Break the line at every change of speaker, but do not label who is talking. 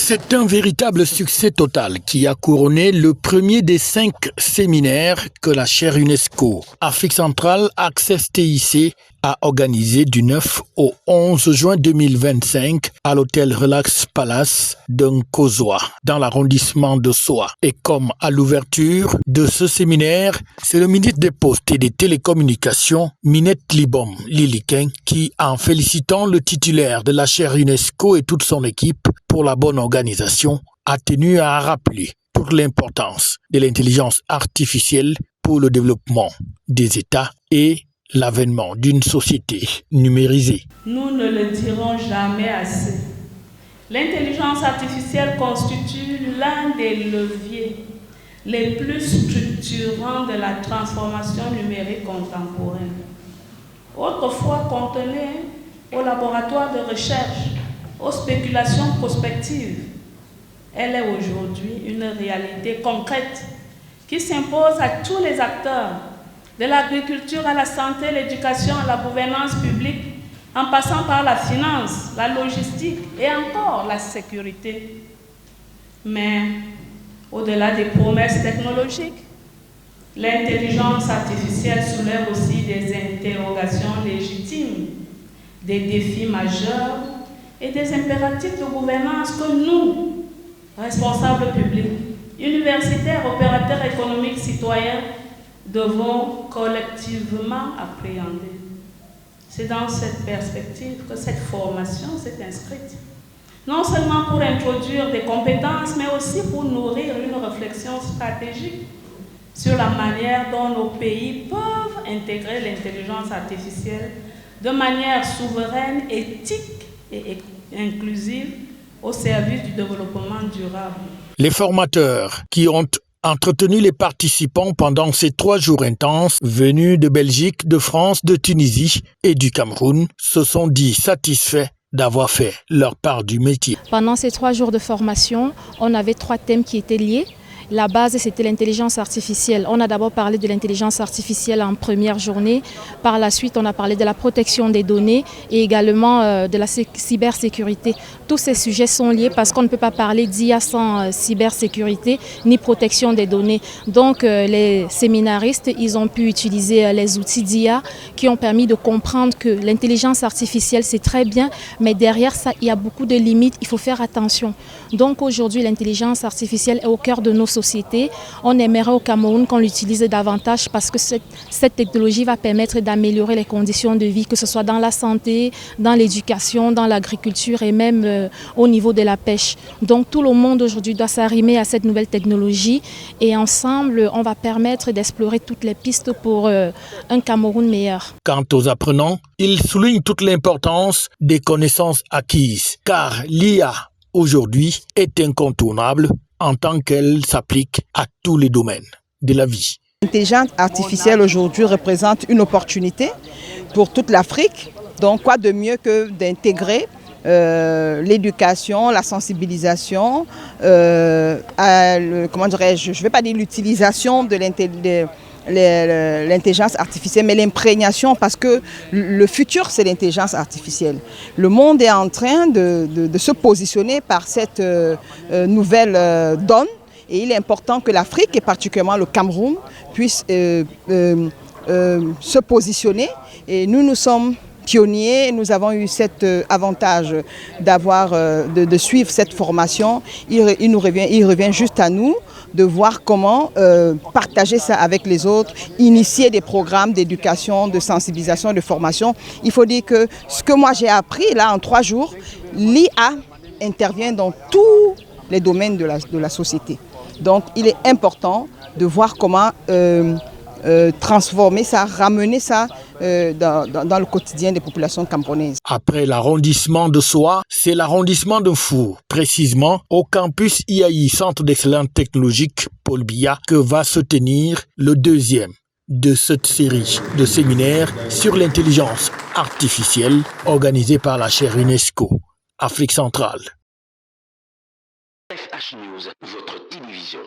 C'est un véritable succès total qui a couronné le premier des 5 séminaires que la chaire UNESCO Afrique centrale Access TIC a organisé du 9 au 11 juin 2025 à l'hôtel Relax Palace de Nkozwa, dans l'arrondissement de Soa. Et comme à l'ouverture de ce séminaire, c'est le ministre des Postes et des Télécommunications, Minette Libom Lilikin, qui, en félicitant le titulaire de la chaire UNESCO et toute son équipe pour la bonne organisation, a tenu à rappeler toute l'importance de l'intelligence artificielle pour le développement des États et l'avènement d'une société numérisée.
Nous ne le dirons jamais assez. L'intelligence artificielle constitue l'un des leviers les plus structurants de la transformation numérique contemporaine. Autrefois contenue au laboratoire de recherche, aux spéculations prospectives, elle est aujourd'hui une réalité concrète qui s'impose à tous les acteurs, de l'agriculture à la santé, l'éducation, à la gouvernance publique, en passant par la finance, la logistique et encore la sécurité. Mais au-delà des promesses technologiques, l'intelligence artificielle soulève aussi des interrogations légitimes, des défis majeurs et des impératifs de gouvernance que nous, responsables publics, universitaires, opérateurs économiques, citoyens, devons collectivement appréhender. C'est dans cette perspective que cette formation s'est inscrite. Non seulement pour introduire des compétences, mais aussi pour nourrir une réflexion stratégique sur la manière dont nos pays peuvent intégrer l'intelligence artificielle de manière souveraine, éthique et inclusive au service du développement durable.
Les formateurs qui ont entretenu les participants pendant ces 3 jours intenses venus de Belgique, de France, de Tunisie et du Cameroun se sont dit satisfaits d'avoir fait leur part du métier.
Pendant ces 3 jours de formation, on avait 3 thèmes qui étaient liés. La base, c'était l'intelligence artificielle. On a d'abord parlé de l'intelligence artificielle en première journée. Par la suite, on a parlé de la protection des données et également de la cybersécurité. Tous ces sujets sont liés parce qu'on ne peut pas parler d'IA sans cybersécurité ni protection des données. Donc, les séminaristes, ils ont pu utiliser les outils d'IA qui ont permis de comprendre que l'intelligence artificielle, c'est très bien, mais derrière ça, il y a beaucoup de limites. Il faut faire attention. Donc, aujourd'hui, l'intelligence artificielle est au cœur de nos sociétés. On aimerait au Cameroun qu'on l'utilise davantage parce que cette technologie va permettre d'améliorer les conditions de vie, que ce soit dans la santé, dans l'éducation, dans l'agriculture et même au niveau de la pêche. Donc tout le monde aujourd'hui doit s'arrimer à cette nouvelle technologie et ensemble, on va permettre d'explorer toutes les pistes pour un Cameroun meilleur.
Quant aux apprenants, ils soulignent toute l'importance des connaissances acquises, car l'IA aujourd'hui est incontournable en tant qu'elle s'applique à tous les domaines de la vie.
L'intelligence artificielle aujourd'hui représente une opportunité pour toute l'Afrique. Donc quoi de mieux que d'intégrer l'éducation, la sensibilisation, je ne vais pas dire l'utilisation de l'intelligence artificielle, mais l'imprégnation, parce que le futur, c'est l'intelligence artificielle. Le monde est en train de se positionner par cette nouvelle donne, et il est important que l'Afrique, et particulièrement le Cameroun, puisse se positionner. Et nous sommes pionniers, nous avons eu cet avantage de suivre cette formation. Il revient juste à nous de voir comment partager ça avec les autres, initier des programmes d'éducation, de sensibilisation, de formation. Il faut dire que ce que moi j'ai appris là en 3 jours, l'IA intervient dans tous les domaines de la société. Donc il est important de voir comment transformer ça, ramener ça dans le quotidien des populations camerounaises.
Après l'arrondissement de Soa, c'est l'arrondissement de Fou, précisément au campus IAI, Centre d'excellence technologique Paul Biya, que va se tenir le 2e de cette série de séminaires sur l'intelligence artificielle organisée par la chaire UNESCO Afrique centrale.
FH News, votre télévision.